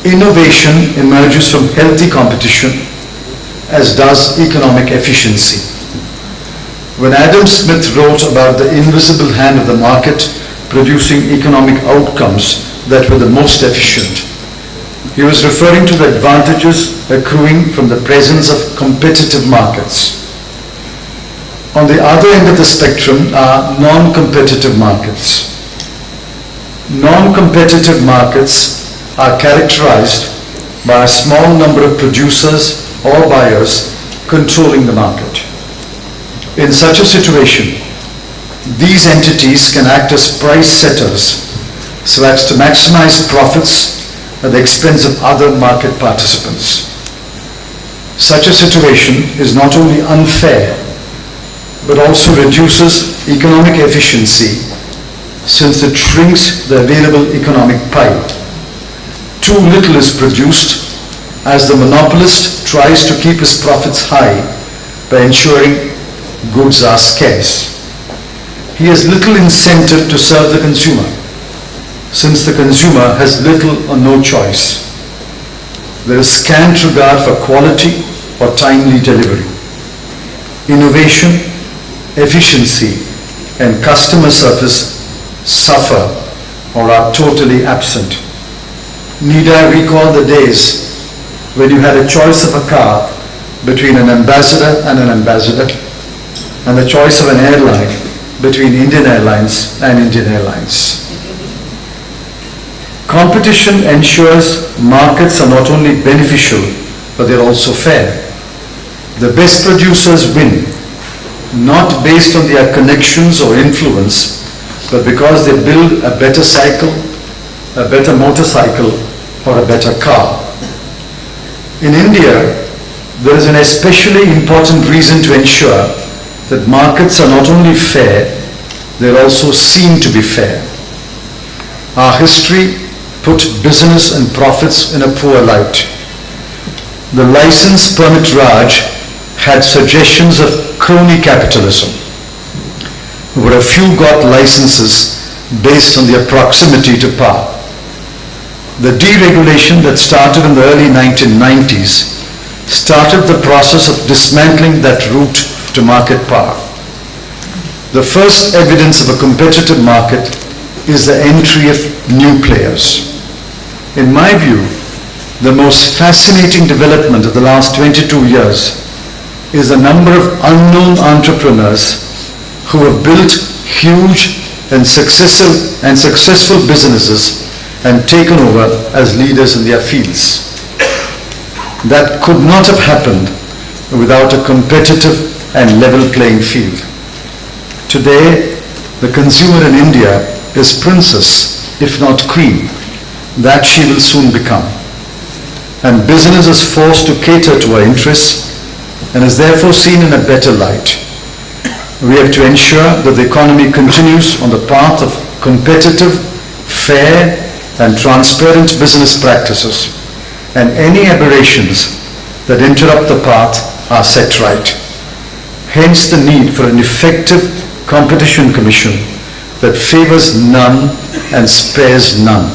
Innovation emerges from healthy competition, as does economic efficiency. When Adam Smith wrote about the invisible hand of the market producing economic outcomes that were the most efficient, he was referring to the advantages accruing from the presence of competitive markets. On the other end of the spectrum are non-competitive markets. Non-competitive markets are characterized by a small number of producers or buyers controlling the market. In such a situation, these entities can act as price setters so as to maximize profits at the expense of other market participants. Such a situation is not only unfair, but also reduces economic efficiency, since it shrinks the available economic pie. Too little is produced as the monopolist tries to keep his profits high by ensuring goods are scarce. He has little incentive to serve the consumer, since the consumer has little or no choice. There is scant regard for quality or timely delivery. Innovation, efficiency, and customer service suffer or are totally absent. Need I recall the days when you had a choice of a car between an ambassador, and the choice of an airline between Indian Airlines and Indian Airlines? Competition ensures markets are not only beneficial, but they're also fair. The best producers win, not based on their connections or influence, but because they build a better cycle, a better motorcycle, or a better car. In India, there is an especially important reason to ensure that markets are not only fair, they're also seen to be fair. Our history put business and profits in a poor light. The license permit Raj had suggestions of crony capitalism, where a few got licenses based on their proximity to power. The deregulation that started in the early 1990s started the process of dismantling that route to market power. The first evidence of a competitive market is the entry of new players. In my view, the most fascinating development of the last 22 years is the number of unknown entrepreneurs who have built huge and successful businesses and taken over as leaders in their fields. That could not have happened without a competitive and level playing field. Today, the consumer in India is princess, if not queen, that she will soon become. And business is forced to cater to her interests and is therefore seen in a better light. We have to ensure that the economy continues on the path of competitive, fair, and transparent business practices, and any aberrations that interrupt the path are set right. Hence the need for an effective competition commission that favors none and spares none.